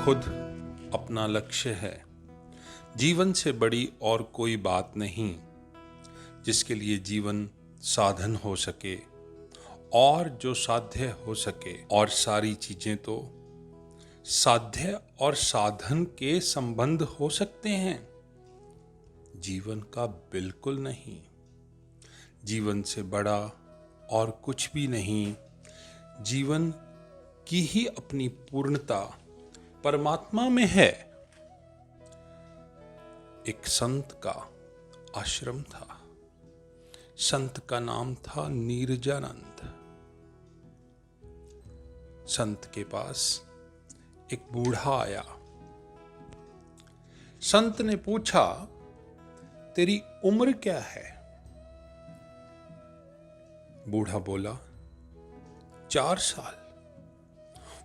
खुद अपना लक्ष्य है। जीवन से बड़ी और कोई बात नहीं जिसके लिए जीवन साधन हो सके और जो साध्य हो सके। और सारी चीजें तो साध्य और साधन के संबंध हो सकते हैं, जीवन का बिल्कुल नहीं। जीवन से बड़ा और कुछ भी नहीं। जीवन की ही अपनी पूर्णता परमात्मा में है। एक संत का आश्रम था। संत का नाम था नीरजानंद। संत के पास एक बूढ़ा आया। संत ने पूछा, तेरी उम्र क्या है? बूढ़ा बोला, 4 साल।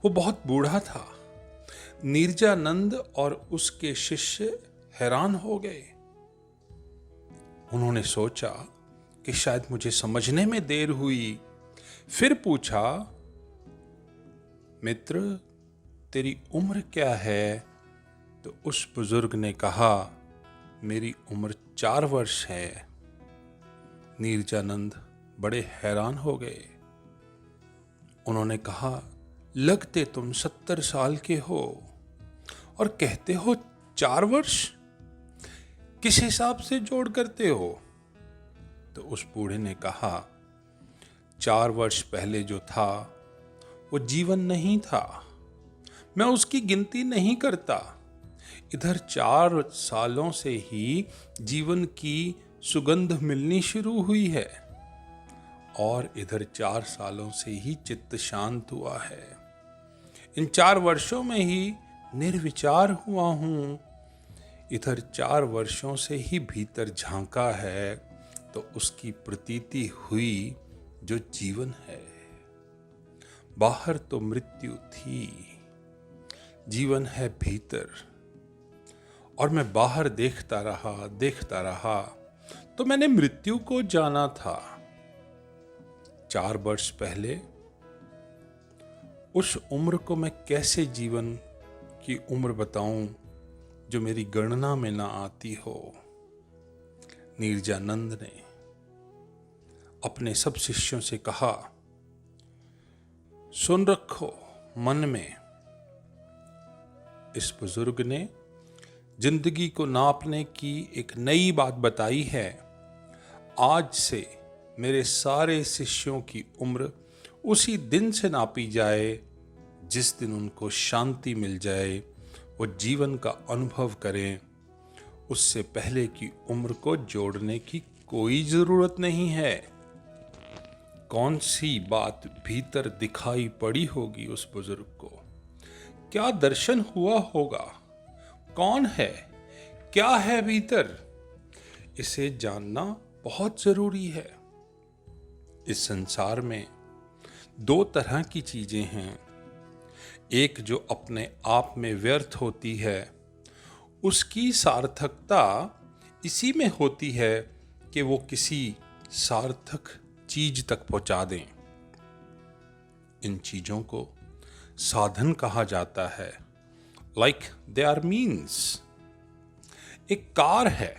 वो बहुत बूढ़ा था। नीरजानंद और उसके शिष्य हैरान हो गए। उन्होंने सोचा कि शायद मुझे समझने में देर हुई। फिर पूछा, मित्र तेरी उम्र क्या है? तो उस बुजुर्ग ने कहा, मेरी उम्र 4 वर्ष है। नीरजानंद बड़े हैरान हो गए। उन्होंने कहा, लगते तुम 70 साल के हो और कहते हो 4 वर्ष? किस हिसाब से जोड़ करते हो? तो उस बूढ़े ने कहा, 4 वर्ष पहले जो था वो जीवन नहीं था। मैं उसकी गिनती नहीं करता। इधर 4 सालों से ही जीवन की सुगंध मिलनी शुरू हुई है और इधर 4 सालों से ही चित्त शांत हुआ है। इन 4 वर्षों में ही निर्विचार हुआ हूं। इधर 4 वर्षों से ही भीतर झांका है तो उसकी प्रतीति हुई जो जीवन है। बाहर तो मृत्यु थी, जीवन है भीतर। और मैं बाहर देखता रहा तो मैंने मृत्यु को जाना था। 4 वर्ष पहले उस उम्र को मैं कैसे जीवन की उम्र बताऊं जो मेरी गणना में ना आती हो। नीरजानंद ने अपने सब शिष्यों से कहा, सुन रखो मन में। इस बुजुर्ग ने जिंदगी को नापने की एक नई बात बताई है। आज से मेरे सारे शिष्यों की उम्र उसी दिन से नापी जाए जिस दिन उनको शांति मिल जाए, वो जीवन का अनुभव करें। उससे पहले की उम्र को जोड़ने की कोई जरूरत नहीं है। कौन सी बात भीतर दिखाई पड़ी होगी उस बुजुर्ग को? क्या दर्शन हुआ होगा? कौन है? क्या है भीतर? इसे जानना बहुत जरूरी है। इस संसार में 2 तरह की चीजें हैं। एक जो अपने आप में व्यर्थ होती है, उसकी सार्थकता इसी में होती है कि वो किसी सार्थक चीज तक पहुंचा दें। इन चीजों को साधन कहा जाता है। Like they are means. एक कार है,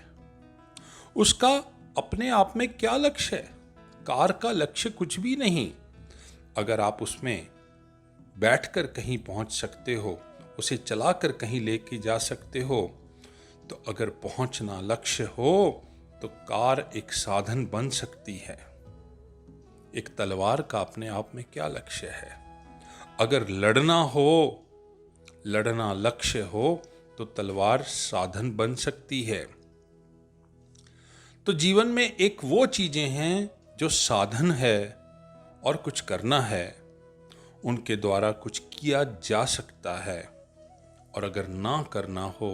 उसका अपने आप में क्या लक्ष्य है? कार का लक्ष्य कुछ भी नहीं। अगर आप उसमें बैठकर कहीं पहुंच सकते हो, उसे चलाकर कहीं लेके जा सकते हो, तो अगर पहुंचना लक्ष्य हो तो कार एक साधन बन सकती है। एक तलवार का अपने आप में क्या लक्ष्य है? अगर लड़ना लक्ष्य हो तो तलवार साधन बन सकती है। तो जीवन में एक वो चीजें हैं जो साधन है और कुछ करना है, उनके द्वारा कुछ किया जा सकता है। और अगर ना करना हो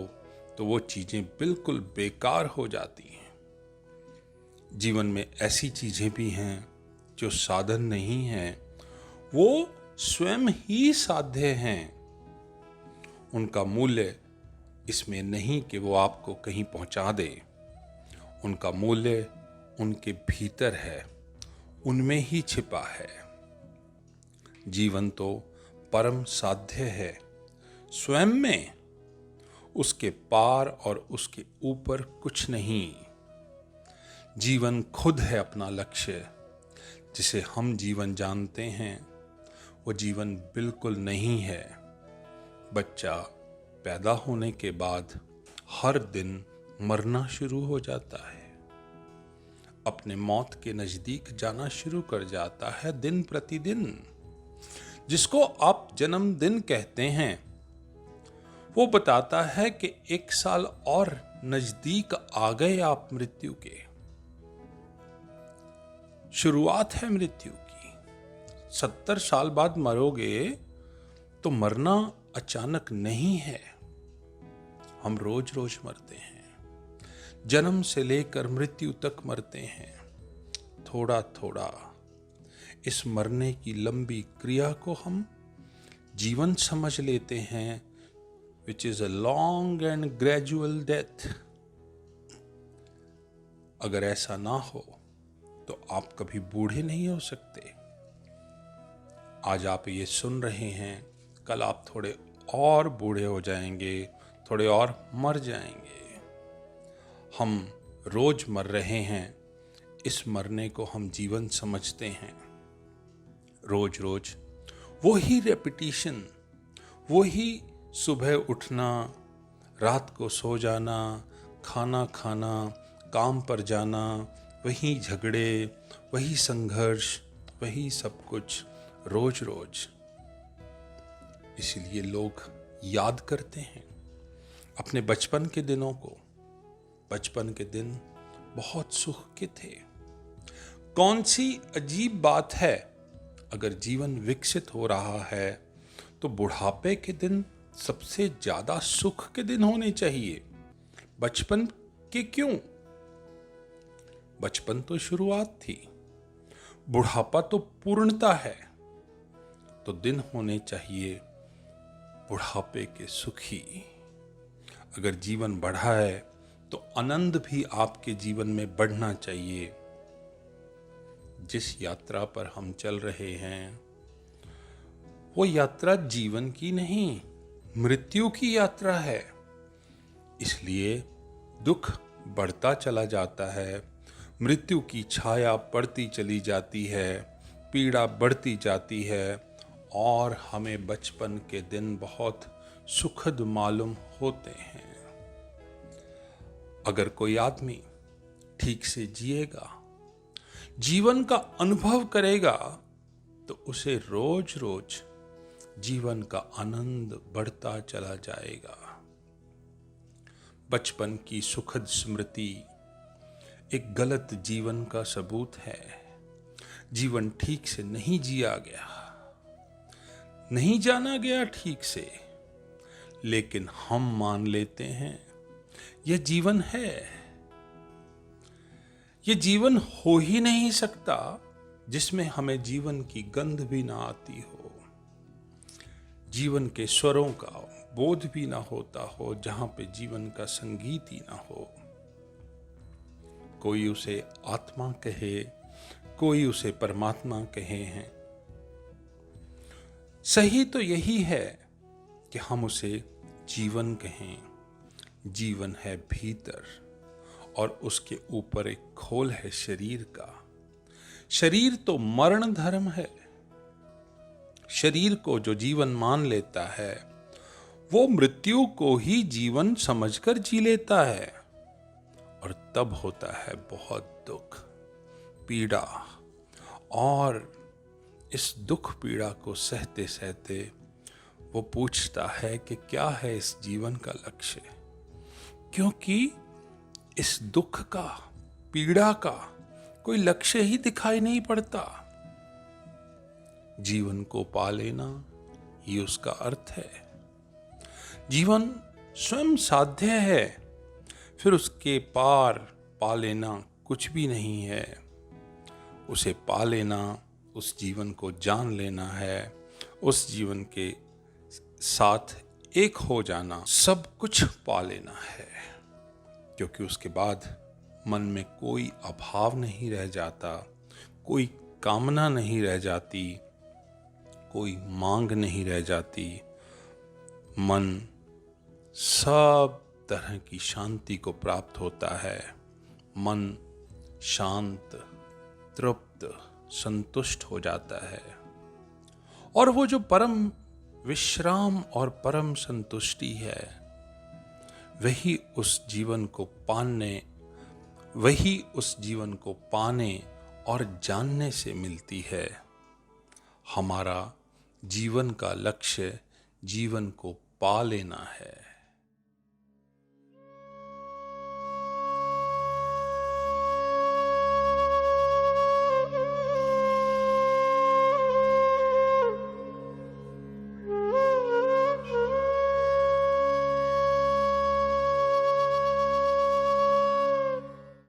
तो वो चीजें बिल्कुल बेकार हो जाती हैं। जीवन में ऐसी चीजें भी हैं जो साधन नहीं हैं, वो स्वयं ही साध्य हैं। उनका मूल्य इसमें नहीं कि वो आपको कहीं पहुंचा दे। उनका मूल्य उनके भीतर है, उनमें ही छिपा है। जीवन तो परम साध्य है, स्वयं में, उसके पार और उसके ऊपर कुछ नहीं। जीवन खुद है अपना लक्ष्य। जिसे हम जीवन जानते हैं वो जीवन बिल्कुल नहीं है। बच्चा पैदा होने के बाद हर दिन मरना शुरू हो जाता है, अपने मौत के नजदीक जाना शुरू कर जाता है दिन प्रतिदिन। जिसको आप जन्मदिन कहते हैं वो बताता है कि 1 साल और नजदीक आ गए आप मृत्यु के। शुरुआत है मृत्यु की। 70 साल बाद मरोगे तो मरना अचानक नहीं है। हम रोज रोज मरते हैं, जन्म से लेकर मृत्यु तक मरते हैं। थोड़ा थोड़ा इस मरने की लंबी क्रिया को हम जीवन समझ लेते हैं, which is a long and gradual death। अगर ऐसा ना हो तो आप कभी बूढ़े नहीं हो सकते। आज आप ये सुन रहे हैं, कल आप थोड़े और बूढ़े हो जाएंगे, थोड़े और मर जाएंगे। हम रोज मर रहे हैं, इस मरने को हम जीवन समझते हैं। रोज रोज वही रेपिटिशन, वही सुबह उठना, रात को सो जाना, खाना खाना, काम पर जाना, वही झगड़े, वही संघर्ष, वही सब कुछ रोज रोज। इसीलिए लोग याद करते हैं अपने बचपन के दिनों को। बचपन के दिन बहुत सुख के थे। कौन सी अजीब बात है, अगर जीवन विकसित हो रहा है तो बुढ़ापे के दिन सबसे ज्यादा सुख के दिन होने चाहिए। बचपन के क्यों? बचपन तो शुरुआत थी, बुढ़ापा तो पूर्णता है। तो दिन होने चाहिए बुढ़ापे के सुखी। अगर जीवन बढ़ा है तो आनंद भी आपके जीवन में बढ़ना चाहिए। जिस यात्रा पर हम चल रहे हैं वो यात्रा जीवन की नहीं, मृत्यु की यात्रा है। इसलिए दुख बढ़ता चला जाता है, मृत्यु की छाया पड़ती चली जाती है, पीड़ा बढ़ती जाती है और हमें बचपन के दिन बहुत सुखद मालूम होते हैं। अगर कोई आदमी ठीक से जिएगा, जीवन का अनुभव करेगा, तो उसे रोज रोज जीवन का आनंद बढ़ता चला जाएगा। बचपन की सुखद स्मृति एक गलत जीवन का सबूत है। जीवन ठीक से नहीं जिया गया, नहीं जाना गया ठीक से, लेकिन हम मान लेते हैं यह जीवन है। यह जीवन हो ही नहीं सकता जिसमें हमें जीवन की गंध भी ना आती हो, जीवन के स्वरों का बोध भी ना होता हो, जहां पे जीवन का संगीत ही ना हो। कोई उसे आत्मा कहे, कोई उसे परमात्मा कहे हैं। सही तो यही है कि हम उसे जीवन कहें। जीवन है भीतर और उसके ऊपर एक खोल है शरीर का। शरीर तो मरण धर्म है। शरीर को जो जीवन मान लेता है वो मृत्यु को ही जीवन समझकर जी लेता है, और तब होता है बहुत दुख, पीड़ा। और इस दुख पीड़ा को सहते सहते वो पूछता है कि क्या है इस जीवन का लक्ष्य, क्योंकि इस दुख का, पीड़ा का कोई लक्ष्य ही दिखाई नहीं पड़ता। जीवन को पा लेना ये उसका अर्थ है। जीवन स्वयं साध्य है, फिर उसके पार पा लेना कुछ भी नहीं है। उसे पा लेना, उस जीवन को जान लेना है, उस जीवन के साथ एक हो जाना, सब कुछ पा लेना है। क्योंकि उसके बाद मन में कोई अभाव नहीं रह जाता, कोई कामना नहीं रह जाती, कोई मांग नहीं रह जाती। मन सब तरह की शांति को प्राप्त होता है। मन शांत, तृप्त, संतुष्ट हो जाता है और वो जो परम विश्राम और परम संतुष्टि है वही उस जीवन को पाने और जानने से मिलती है। हमारा जीवन का लक्ष्य जीवन को पा लेना है।